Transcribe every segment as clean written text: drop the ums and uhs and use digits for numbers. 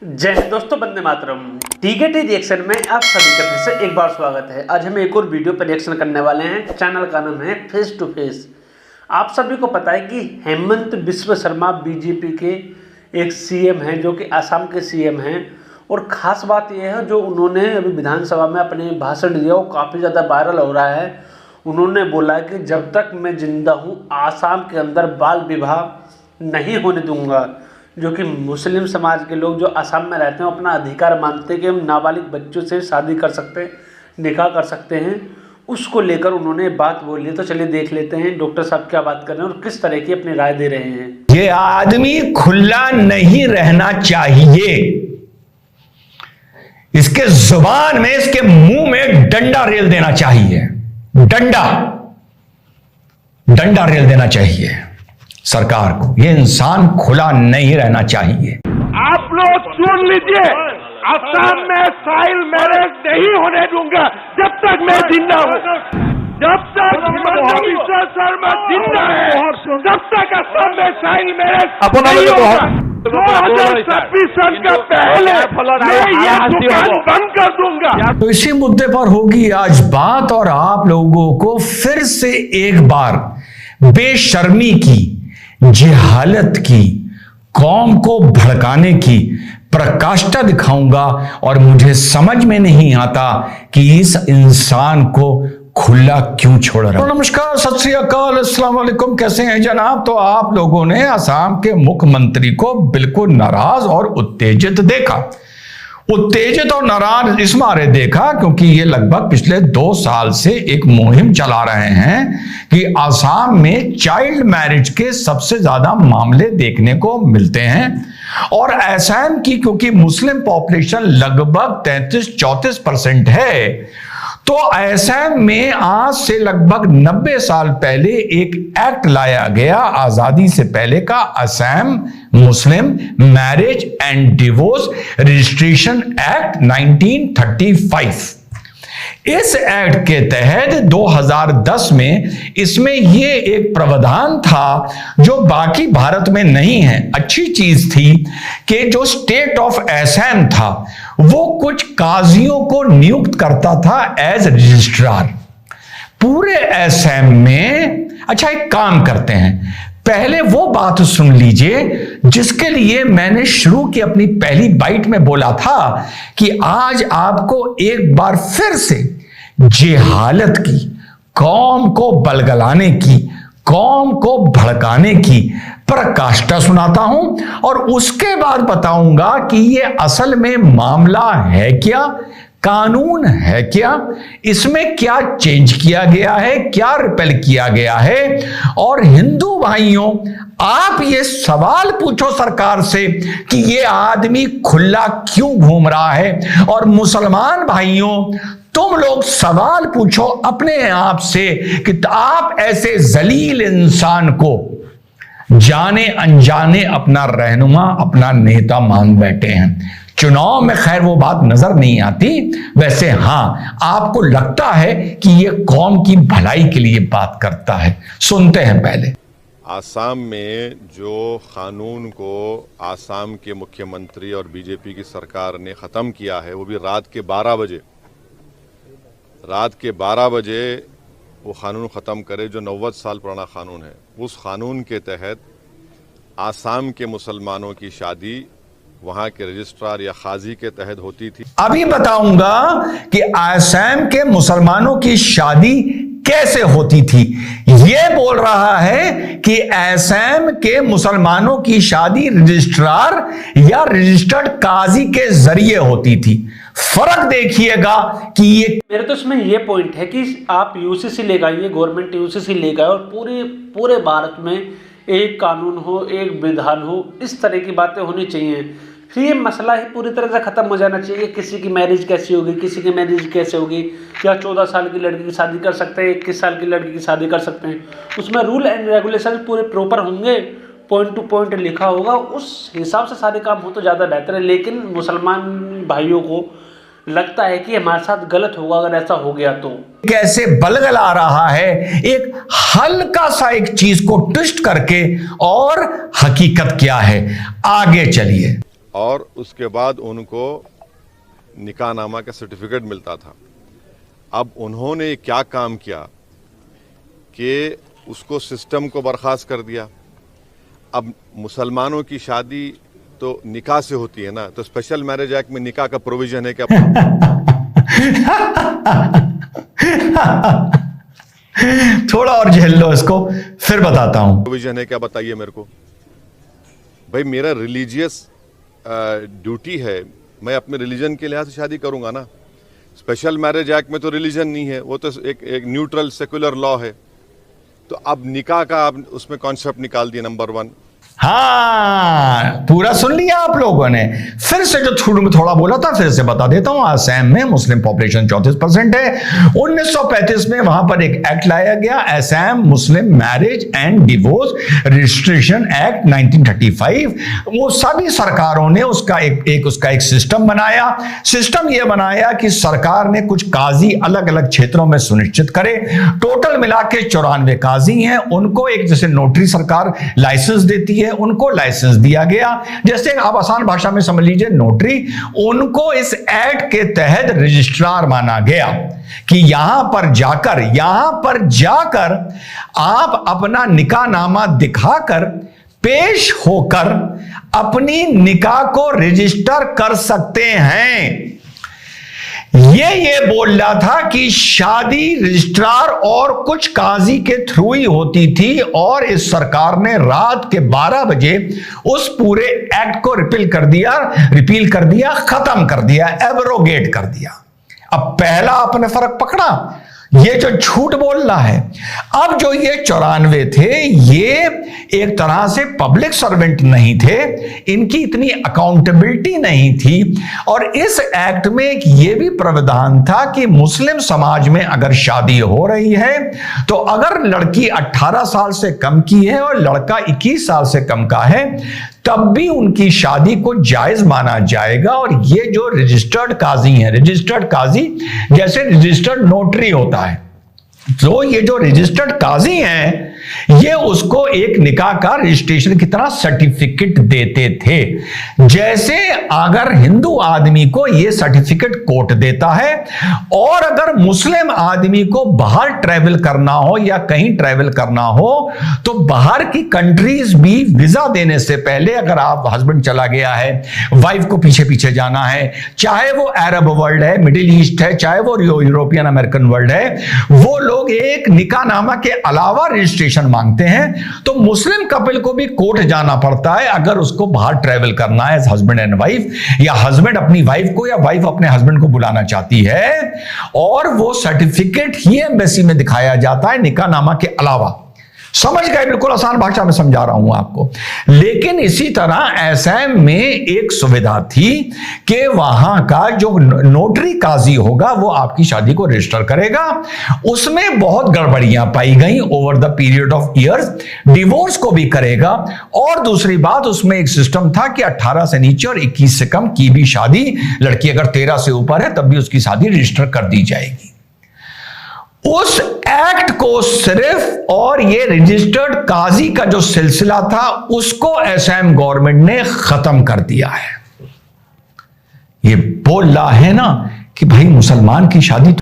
जय हिंद दोस्तों, वंदे मातरम। टीकेटी रिएक्शन में आप सभी का फिर से एक बार स्वागत है। आज हम एक और वीडियो पर रिएक्शन करने वाले हैं। चैनल का नाम है फेस टू फेस। आप सभी को पता है कि हेमंत बिस्वा शर्मा बीजेपी के एक सीएम हैं, जो कि असम के सीएम हैं। और ख़ास बात यह है, जो उन्होंने अभी विधानसभा में अपने भाषण दिया वो काफ़ी ज़्यादा वायरल हो रहा है। उन्होंने बोला कि जब तक मैं जिंदा हूँ आसाम के अंदर बाल विवाह नहीं होने दूंगा। जो कि मुस्लिम समाज के लोग जो असम में रहते हैं अपना अधिकार मानते हैं कि हम नाबालिग बच्चों से शादी कर सकते हैं, निकाह कर सकते हैं। उसको लेकर उन्होंने बात बोली है। तो चलिए देख लेते हैं डॉक्टर साहब क्या बात कर रहे हैं और किस तरह की अपनी राय दे रहे हैं। ये आदमी खुला नहीं रहना चाहिए। इसके जुबान में, इसके मुंह में डंडा रेल देना चाहिए। डंडा रेल देना चाहिए सरकार को। ये इंसान खुला नहीं रहना चाहिए। आप लोग सुन लीजिए, असम में चाइल्ड मैरिज नहीं होने दूंगा जब तक मैं जिंदा हूँ। जब तक हिमंत बिस्वा शर्मा जिंदा है तब तक असम में चाइल्ड मैरिज नहीं होगा। 2026 सन का पहले मैं ये दुकान बंद कर दूंगा। तो इसी मुद्दे पर होगी आज बात, और आप लोगों को फिर से एक बार बेशर्मी की, जिहालत की, कौम को भड़काने की प्रकाष्ठा दिखाऊंगा। और मुझे समझ में नहीं आता कि इस इंसान को खुला क्यों छोड़ रहा है। तो नमस्कार, सत श्री अकाल, अस्सलाम वालेकुम। कैसे हैं जनाब? तो आप लोगों ने असम के मुख्यमंत्री को बिल्कुल नाराज और उत्तेजित देखा। उत्तेजित और नाराज इस मारे देखा क्योंकि ये लगभग पिछले 2 साल से एक मुहिम चला रहे हैं कि असम में चाइल्ड मैरिज के सबसे ज्यादा मामले देखने को मिलते हैं। और असम की क्योंकि मुस्लिम पॉपुलेशन लगभग 33-34% है, तो असम में आज से लगभग 90 साल पहले एक एक्ट लाया गया, आजादी से पहले का असम मुस्लिम marriage and divorce registration act 1935। इस एक्ट के तहत 2010 में इसमें ये एक प्रावधान था जो बाकी भारत में नहीं है। अच्छी चीज थी कि जो स्टेट ऑफ असम था वो कुछ काजियों को नियुक्त करता था एज रजिस्ट्रार पूरे असम में। अच्छा, एक काम करते हैं, पहले वो बात सुन लीजिए जिसके लिए मैंने शुरू की अपनी पहली बाइट में बोला था कि आज आपको एक बार फिर से जिहालत की, कौम को बलगलाने की, कौम को भड़काने की प्रकाष्ठा सुनाता हूं। और उसके बाद बताऊंगा कि ये असल में मामला है क्या, कानून है क्या, इसमें क्या चेंज किया गया है, क्या रिपेल किया गया है। और हिंदू भाइयों, आप ये सवाल पूछो सरकार से कि ये आदमी खुला क्यों घूम रहा है। और मुसलमान भाइयों, तुम लोग सवाल पूछो अपने आप से कि आप ऐसे जलील इंसान को जाने अनजाने अपना रहनुमा, अपना नेता मान बैठे हैं। चुनाव में खैर वो बात नजर नहीं आती, वैसे हां आपको लगता है कि ये कौम की भलाई के लिए बात करता है। सुनते हैं पहले। आसाम में जो कानून को आसाम के मुख्यमंत्री और बीजेपी की सरकार ने ख़त्म किया है, वो भी रात के 12 बजे वो कानून ख़त्म करे जो 90 साल पुराना कानून है। उस कानून के तहत आसाम के मुसलमानों की शादी वहां के रजिस्ट्रार या काजी के तहत होती थी। अभी बताऊंगा कि असम के मुसलमानों की शादी कैसे होती थी। यह बोल रहा है कि असम के मुसलमानों की शादी रजिस्ट्रार या रजिस्टर्ड काजी के जरिए होती थी। फर्क देखिएगा कि ये मेरे तो इसमें ये पॉइंट है कि आप यूसीसी लेकर आइए, गवर्नमेंट यूसीसी लेकर और पूरे भारत में एक कानून हो, एक विधान हो, इस तरह की बातें होनी चाहिए। फिर ये मसला ही पूरी तरह से ख़त्म हो जाना चाहिए। किसी की मैरिज कैसी होगी, किसी की मैरिज कैसे होगी, क्या 14 साल की लड़की की शादी कर सकते हैं, 21 साल की लड़की की शादी कर सकते हैं। उसमें रूल एंड रेगुलेशन पूरे प्रॉपर होंगे, पॉइंट टू पॉइंट लिखा होगा, उस हिसाब से सारे काम हो तो ज़्यादा बेहतर है। लेकिन मुसलमान भाइयों को लगता है कि हमारे साथ गलत होगा अगर ऐसा हो गया तो। कैसे बलगला रहा है एक हल्का सा एक चीज को ट्विस्ट करके, और हकीकत क्या है, आगे चलिए। और उसके बाद उनको निकाहनामा का सर्टिफिकेट मिलता था। अब उन्होंने क्या काम किया कि उसको सिस्टम को बर्खास्त कर दिया। अब मुसलमानों की शादी तो निकाह से होती है ना, तो स्पेशल मैरिज एक्ट में निकाह का प्रोविजन है क्या? थोड़ा और झेल लो इसको, फिर बताता हूं। प्रोविजन है क्या, बताइए मेरे को। भाई मेरा रिलीजियस ड्यूटी है, मैं अपने रिलीजन के लिहाज से शादी करूंगा ना। स्पेशल मैरिज एक्ट में तो रिलीजन नहीं है, वो तो एक न्यूट्रल सेकुलर लॉ है। तो अब निकाह का आप उसमें कॉन्सेप्ट निकाल दिए, नंबर 1। हाँ, पूरा सुन लिया आप लोगों ने। फिर से जो शुरू में थोड़ा बोला था फिर से बता देता हूं। असम में मुस्लिम पॉपुलेशन 34% है। 1935 में वहां पर एक एक्ट लाया गया, असम मुस्लिम marriage and divorce registration act 1935। वो सभी सरकारों ने उसका एक सिस्टम बनाया। सिस्टम यह बनाया कि सरकार ने कुछ काजी अलग अलग क्षेत्रों में सुनिश्चित करे। टोटल मिला के 94 काजी हैं। उनको एक जैसे नोटरी सरकार लाइसेंस देती है, उनको लाइसेंस दिया गया। जैसे आप आसान भाषा में समझ लीजिए नोटरी, उनको इस एक्ट के तहत रजिस्ट्रार माना गया कि यहां पर जाकर आप अपना निकाहनामा दिखाकर पेश होकर अपनी निकाह को रजिस्टर कर सकते हैं। ये बोल रहा था कि शादी रजिस्ट्रार और कुछ काजी के थ्रू ही होती थी, और इस सरकार ने रात के 12 बजे उस पूरे एक्ट को रिपील कर दिया, खत्म कर दिया, एब्रोगेट कर दिया। अब पहला आपने फर्क पकड़ा, ये जो झूठ बोल रहा है। अब जो ये 94 थे, ये एक तरह से पब्लिक सर्वेंट नहीं थे, इनकी इतनी अकाउंटेबिलिटी नहीं थी। और इस एक्ट में एक ये भी प्रावधान था कि मुस्लिम समाज में अगर शादी हो रही है तो अगर लड़की 18 साल से कम की है और लड़का 21 साल से कम का है, तब भी उनकी शादी को जायज माना जाएगा। और ये जो रजिस्टर्ड काजी हैं, रजिस्टर्ड काजी जैसे रजिस्टर्ड नोटरी होता है, तो ये जो रजिस्टर्ड काजी हैं ये उसको एक निकाह का रजिस्ट्रेशन की तरह सर्टिफिकेट देते थे। जैसे अगर हिंदू आदमी को ये सर्टिफिकेट कोर्ट देता है, और अगर मुस्लिम आदमी को बाहर ट्रैवल करना हो या कहीं ट्रैवल करना हो तो बाहर की कंट्रीज भी वीजा देने से पहले, अगर आप हस्बैंड चला गया है, वाइफ को पीछे पीछे जाना है, चाहे वो अरब वर्ल्ड है, मिडिल ईस्ट है, चाहे वो यूरोपियन अमेरिकन वर्ल्ड है, वो लोग एक निकाहनामा के अलावा रजिस्ट्रेशन मांगते हैं। तो मुस्लिम कपल को भी कोर्ट जाना पड़ता है अगर उसको बाहर ट्रैवल करना है, हस्बैंड एंड वाइफ, या हस्बैंड अपनी वाइफ को या वाइफ अपने हस्बैंड को बुलाना चाहती है, और वो सर्टिफिकेट ही एम्बेसी में दिखाया जाता है निकाहनामा के अलावा। समझ गए? बिल्कुल आसान भाषा में समझा रहा हूं आपको। लेकिन इसी तरह असम में एक सुविधा थी कि वहां का जो नोटरी काजी होगा वो आपकी शादी को रजिस्टर करेगा। उसमें बहुत गड़बड़ियां पाई गई over the period of years, divorce को भी करेगा। और दूसरी बात, उसमें एक सिस्टम था कि 18 से नीचे और 21 से कम की भी शादी, लड़की अगर 13 से ऊपर है तब भी उसकी शादी रजिस्टर कर दी जाएगी। उस एक्ट को सिर्फ, और ये रजिस्टर्ड काजी का जो सिलसिला था उसको असम गवर्नमेंट ने खत्म कर दिया है। ये बोल रहा है ना कि भाई मुसलमान की शादी।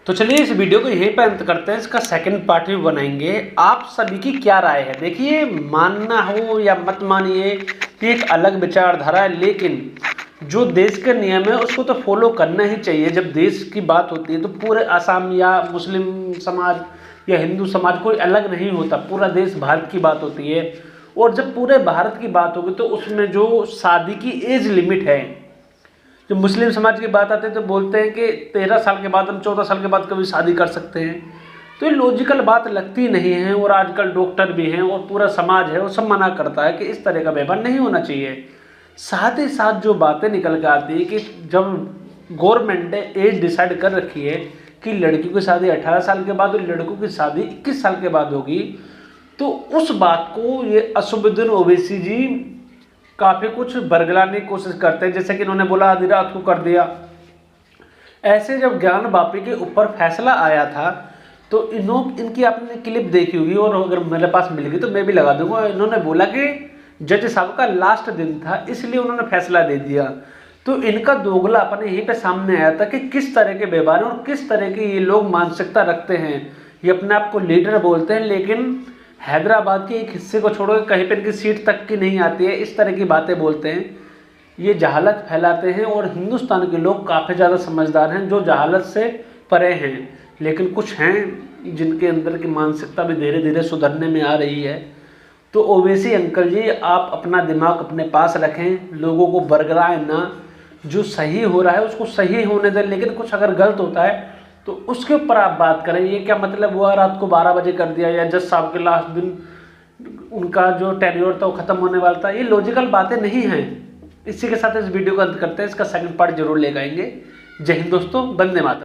तो चलिए इस वीडियो को यहीं पर अंत करते हैं, इसका सेकंड पार्ट भी बनाएंगे। आप सभी की क्या राय है? देखिए, मानना हो या मत मानिए, ये एक अलग विचारधारा है, लेकिन जो देश के नियम है उसको तो फॉलो करना ही चाहिए। जब देश की बात होती है तो पूरे असम या मुस्लिम समाज या हिंदू समाज कोई अलग नहीं होता, पूरा देश भारत की बात होती है। और जब पूरे भारत की बात होगी तो उसमें जो शादी की एज लिमिट है, जो मुस्लिम समाज की बात आती है तो बोलते हैं कि 13 साल के बाद, हम 14 साल के बाद कभी शादी कर सकते हैं। तो ये लॉजिकल बात लगती नहीं है। और आजकल डॉक्टर भी हैं और पूरा समाज है वो सब मना करता है कि इस तरह का व्यवहार नहीं होना चाहिए। साथ ही साथ जो बातें निकल के आती है कि जब गवर्नमेंट ने एज डिसाइड कर रखी है कि लड़की की शादी 18 साल के बाद और लड़कों की शादी 21 साल के बाद होगी, तो उस बात को ये असदुद्दीन ओवैसी जी काफ़ी कुछ बरगलाने की कोशिश करते हैं। जैसे कि इन्होंने बोला आधी रात को कर दिया। ऐसे जब ज्ञान वापी के ऊपर फैसला आया था तो इनकी आपने क्लिप देखी होगी, और अगर मेरे पास मिल गई तो मैं भी लगा दूंगा। इन्होंने बोला कि जज साहब का लास्ट दिन था, इसलिए उन्होंने फैसला दे दिया। तो इनका दोगलापन यहीं पे सामने आया था कि किस तरह के व्यवहार और किस तरह की ये लोग मानसिकता रखते हैं। ये अपने आप को लीडर बोलते हैं, लेकिन हैदराबाद के एक हिस्से को छोड़कर कहीं पर इनकी सीट तक की नहीं आती है, इस तरह की बातें बोलते हैं। ये जहालत फैलाते हैं और हिंदुस्तान के लोग काफ़ी ज़्यादा समझदार हैं जो जहालत से परे हैं, लेकिन कुछ हैं जिनके अंदर की मानसिकता भी धीरे धीरे सुधरने में आ रही है। तो ओवैसी अंकल जी, आप अपना दिमाग अपने पास रखें, लोगों को बरगलाएं ना, जो सही हो रहा है उसको सही होने दें, लेकिन कुछ अगर गलत होता है तो उसके ऊपर आप बात करें। ये क्या मतलब हुआ रात को 12 बजे कर दिया, या जज साहब के लास्ट दिन उनका जो टेन्योर था वो खत्म होने वाला था, ये लॉजिकल बातें नहीं हैं। इसी के साथ इस वीडियो को अंत करते हैं, इसका सेकंड पार्ट जरूर लेकर आएंगे। जय हिंद दोस्तों, वंदे मातरम।